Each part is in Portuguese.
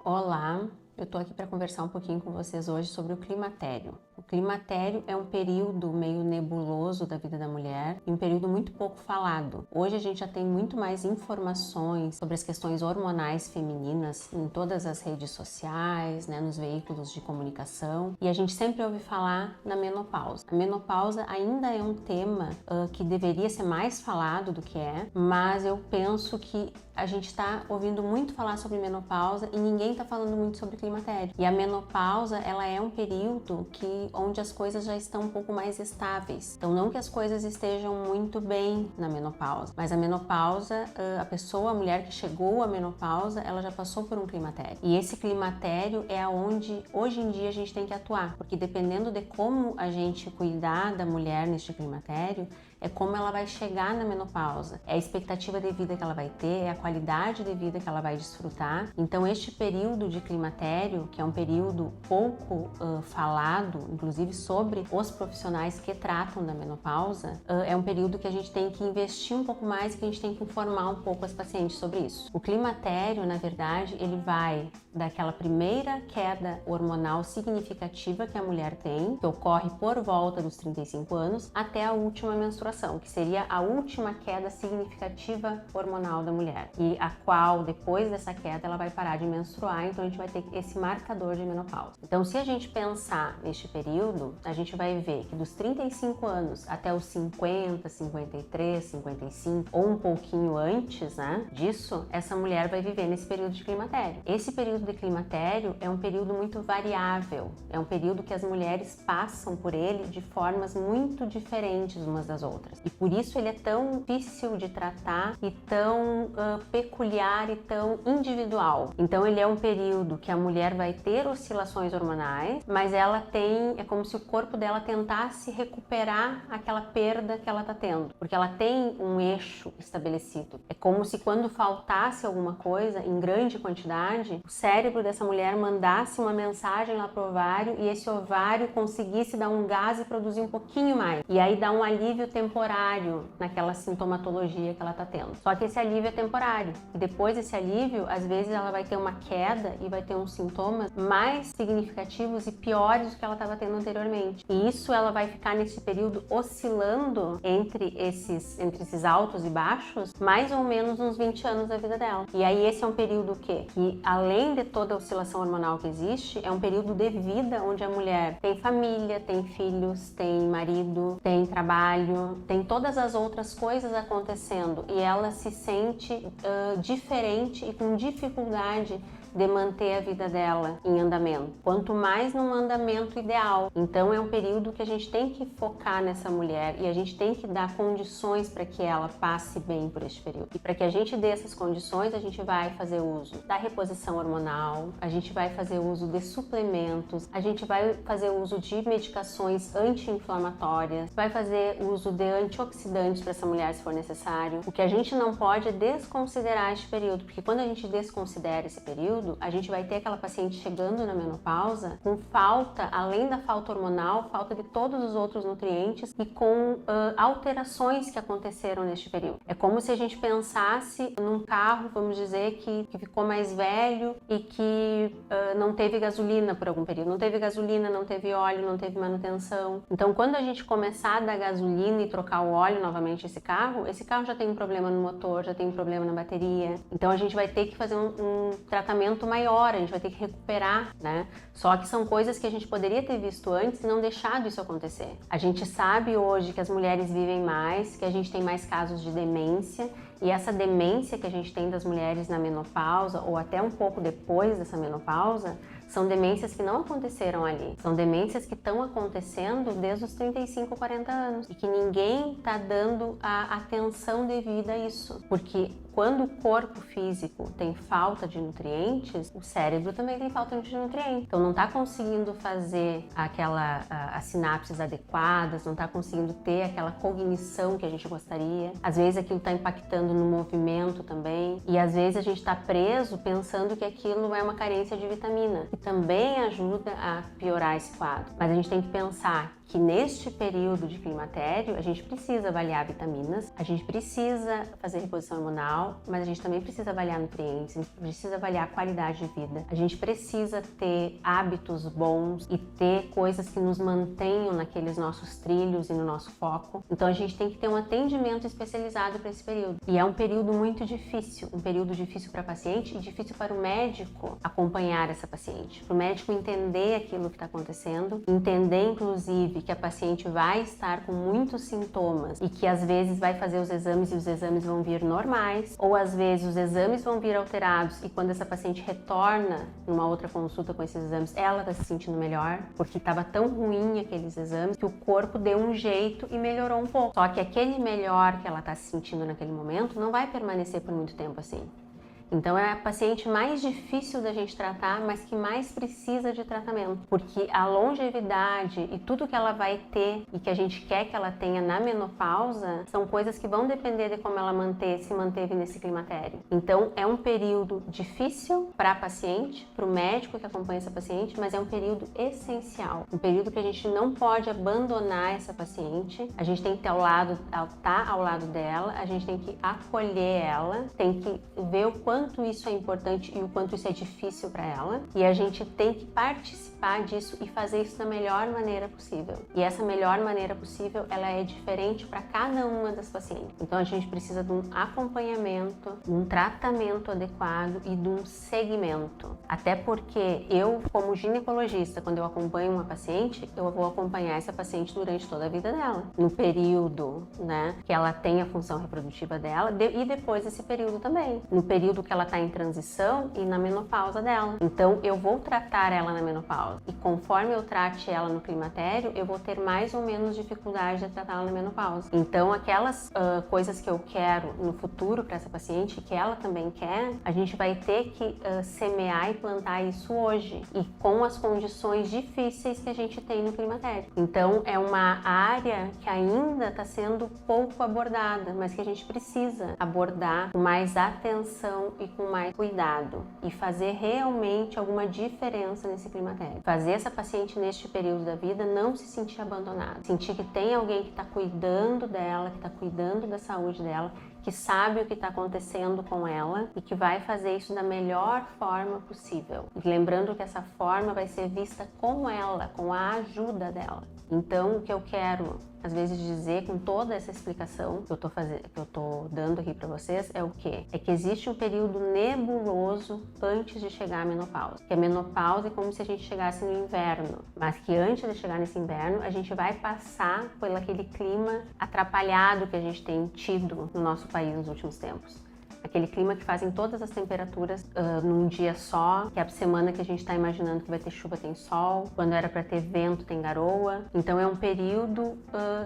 Olá, eu tô aqui para conversar um pouquinho com vocês hoje sobre o climatério. O climatério é um período meio nebuloso da vida da mulher e um período muito pouco falado. Hoje a gente já tem muito mais informações sobre as questões hormonais femininas em todas as redes sociais, nos veículos de comunicação, e a gente sempre ouve falar na menopausa. A menopausa ainda é um tema que deveria ser mais falado do que é, mas eu penso que a gente está ouvindo muito falar sobre menopausa e ninguém está falando muito sobre climatério. E a menopausa, ela é um período onde as coisas já estão um pouco mais estáveis. Então, não que as coisas estejam muito bem na menopausa, mas a menopausa, a mulher que chegou à menopausa, ela já passou por um climatério. E esse climatério é onde hoje em dia a gente tem que atuar, porque dependendo de como a gente cuidar da mulher neste climatério, é como ela vai chegar na menopausa, é a expectativa de vida que ela vai ter, é a qualidade de vida que ela vai desfrutar. Então, este período de climatério, que é um período pouco falado, inclusive sobre os profissionais que tratam da menopausa, é um período que a gente tem que investir um pouco mais, que a gente tem que informar um pouco as pacientes sobre isso. O climatério, na verdade, ele vai daquela primeira queda hormonal significativa que a mulher tem, que ocorre por volta dos 35 anos, até a última menstruação, que seria a última queda significativa hormonal da mulher, e a qual, depois dessa queda, ela vai parar de menstruar, então a gente vai ter esse marcador de menopausa. Então, se a gente pensar neste período, a gente vai ver que dos 35 anos até os 50, 53, 55, ou um pouquinho antes, disso, essa mulher vai viver nesse período de climatério. Esse período de climatério é um período muito variável, é um período que as mulheres passam por ele de formas muito diferentes umas das outras. E por isso ele é tão difícil de tratar e tão peculiar e tão individual. Então ele é um período que a mulher vai ter oscilações hormonais, mas é como se o corpo dela tentasse recuperar aquela perda que ela está tendo, porque ela tem um eixo estabelecido. É como se quando faltasse alguma coisa em grande quantidade, o cérebro dessa mulher mandasse uma mensagem lá pro ovário e esse ovário conseguisse dar um gás e produzir um pouquinho mais. E aí dá um alívio temporário naquela sintomatologia que ela está tendo. Só que esse alívio é temporário. E depois desse alívio, às vezes ela vai ter uma queda e vai ter uns sintomas mais significativos e piores do que ela estava tendo anteriormente. E isso ela vai ficar nesse período oscilando entre esses altos e baixos, mais ou menos uns 20 anos da vida dela. E aí esse é um período que além de toda a oscilação hormonal que existe, é um período de vida onde a mulher tem família, tem filhos, tem marido, tem trabalho, tem todas as outras coisas acontecendo e ela se sente diferente e com dificuldade de manter a vida dela em andamento, quanto mais num andamento ideal. Então é um período que a gente tem que focar nessa mulher e a gente tem que dar condições para que ela passe bem por este período. E para que a gente dê essas condições, a gente vai fazer uso da reposição hormonal, a gente vai fazer uso de suplementos, a gente vai fazer uso de medicações anti-inflamatórias, vai fazer uso de antioxidantes para essa mulher se for necessário. O que a gente não pode é desconsiderar este período, porque quando a gente desconsidera esse período, a gente vai ter aquela paciente chegando na menopausa com falta, além da falta hormonal, falta de todos os outros nutrientes e com alterações que aconteceram neste período. É como se a gente pensasse num carro, vamos dizer, que ficou mais velho e que não teve gasolina por algum período. Não teve gasolina, não teve óleo, não teve manutenção. Então, quando a gente começar a dar gasolina e trocar o óleo novamente esse carro já tem um problema no motor, já tem um problema na bateria. Então, a gente vai ter que fazer um tratamento maior, a gente vai ter que recuperar, Só que são coisas que a gente poderia ter visto antes e não deixado isso acontecer. A gente sabe hoje que as mulheres vivem mais, que a gente tem mais casos de demência, e essa demência que a gente tem das mulheres na menopausa ou até um pouco depois dessa menopausa, são demências que não aconteceram ali. São demências que estão acontecendo desde os 35, 40 anos e que ninguém está dando a atenção devida a isso. Porque quando o corpo físico tem falta de nutrientes, o cérebro também tem falta de nutrientes. Então não está conseguindo fazer as sinapses adequadas, não está conseguindo ter aquela cognição que a gente gostaria. Às vezes aquilo está impactando no movimento também. E às vezes a gente está preso pensando que aquilo é uma carência de vitamina, que também ajuda a piorar esse quadro. Mas a gente tem que pensar que neste período de climatério a gente precisa avaliar vitaminas, a gente precisa fazer reposição hormonal, hormonal, mas a gente também precisa avaliar nutrientes, a gente precisa avaliar a qualidade de vida, a gente precisa ter hábitos bons e ter coisas que nos mantenham naqueles nossos trilhos e no nosso foco. Então a gente tem que ter um atendimento especializado para esse período. E é um período muito difícil, um período difícil para a paciente e difícil para o médico acompanhar essa paciente, para o médico entender aquilo que está acontecendo, entender inclusive que a paciente vai estar com muitos sintomas e que às vezes vai fazer os exames e os exames vão vir normais, ou às vezes os exames vão vir alterados e quando essa paciente retorna numa outra consulta com esses exames, ela está se sentindo melhor, porque estava tão ruim aqueles exames que o corpo deu um jeito e melhorou um pouco. Só que aquele melhor que ela está se sentindo naquele momento não vai permanecer por muito tempo assim. Então é a paciente mais difícil da gente tratar, mas que mais precisa de tratamento, porque a longevidade e tudo que ela vai ter e que a gente quer que ela tenha na menopausa são coisas que vão depender de como ela se manteve nesse climatério. Então é um período difícil para a paciente, para o médico que acompanha essa paciente, mas é um período essencial, um período que a gente não pode abandonar essa paciente, a gente tem que estar ao lado dela, a gente tem que acolher ela, tem que ver o quanto isso é importante e o quanto isso é difícil para ela, e a gente tem que participar disso e fazer isso da melhor maneira possível. E essa melhor maneira possível, ela é diferente para cada uma das pacientes. Então a gente precisa de um acompanhamento, de um tratamento adequado e de um segmento. Até porque eu, como ginecologista, quando eu acompanho uma paciente, eu vou acompanhar essa paciente durante toda a vida dela, no período, né, que ela tem a função reprodutiva dela e depois desse período também, no período que ela está em transição e na menopausa dela. Então eu vou tratar ela na menopausa e conforme eu trate ela no climatério, eu vou ter mais ou menos dificuldade de tratar ela na menopausa. Então aquelas coisas que eu quero no futuro para essa paciente, que ela também quer, a gente vai ter que semear e plantar isso hoje e com as condições difíceis que a gente tem no climatério. Então é uma área que ainda está sendo pouco abordada, mas que a gente precisa abordar com mais atenção e com mais cuidado e fazer realmente alguma diferença nesse climatério. Fazer essa paciente neste período da vida não se sentir abandonada, sentir que tem alguém que está cuidando dela, que está cuidando da saúde dela, que sabe o que está acontecendo com ela e que vai fazer isso da melhor forma possível. E lembrando que essa forma vai ser vista com ela, com a ajuda dela. Então, o que eu quero, às vezes, dizer com toda essa explicação que eu tô dando aqui para vocês é o quê? É que existe um período nebuloso antes de chegar à menopausa. Que a menopausa é como se a gente chegasse no inverno, mas que antes de chegar nesse inverno, a gente vai passar por aquele clima atrapalhado que a gente tem tido no nosso país nos últimos tempos. Aquele clima que fazem todas as temperaturas num dia só, que é a semana que a gente está imaginando que vai ter chuva, tem sol, quando era para ter vento, tem garoa. Então é um período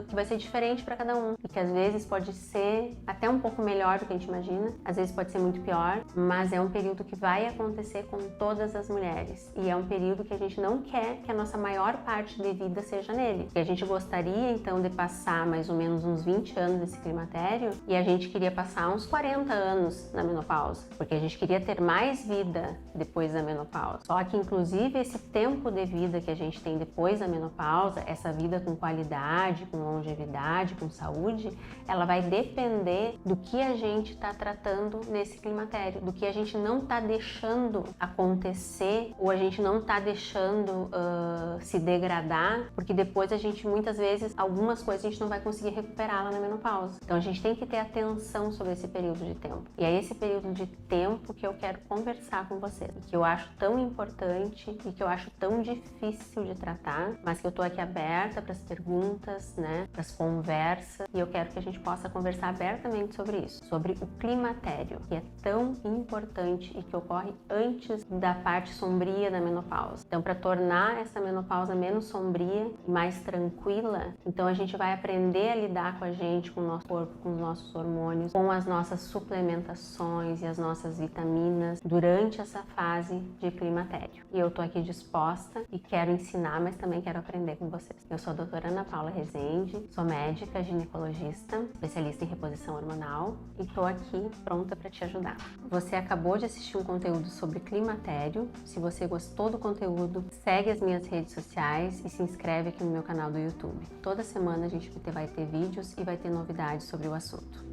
que vai ser diferente para cada um e que às vezes pode ser até um pouco melhor do que a gente imagina, às vezes pode ser muito pior, mas é um período que vai acontecer com todas as mulheres e é um período que a gente não quer que a nossa maior parte de vida seja nele. E a gente gostaria então de passar mais ou menos uns 20 anos nesse climatério e a gente queria passar uns 40 anos na menopausa, porque a gente queria ter mais vida depois da menopausa. Só que, inclusive, esse tempo de vida que a gente tem depois da menopausa, essa vida com qualidade, com longevidade, com saúde, ela vai depender do que a gente está tratando nesse climatério, do que a gente não está deixando acontecer ou a gente não está deixando se degradar, porque depois a gente, muitas vezes, algumas coisas a gente não vai conseguir recuperar lá na menopausa. Então, a gente tem que ter atenção sobre esse período de tempo. E é esse período de tempo que eu quero conversar com vocês, que eu acho tão importante e que eu acho tão difícil de tratar, mas que eu tô aqui aberta para as perguntas, né, para as conversas, e eu quero que a gente possa conversar abertamente sobre isso, sobre o climatério, que é tão importante e que ocorre antes da parte sombria da menopausa. Então, para tornar essa menopausa menos sombria e mais tranquila, então a gente vai aprender a lidar com a gente, com o nosso corpo, com os nossos hormônios, com as nossas suplementações e as nossas vitaminas durante essa fase de climatério. E eu tô aqui disposta e quero ensinar, mas também quero aprender com vocês. Eu sou a doutora Ana Paula Rezende, sou médica ginecologista, especialista em reposição hormonal e tô aqui pronta para te ajudar. Você acabou de assistir um conteúdo sobre climatério. Se você gostou do conteúdo, segue as minhas redes sociais e se inscreve aqui no meu canal do YouTube. Toda semana a gente vai ter vídeos e vai ter novidades sobre o assunto.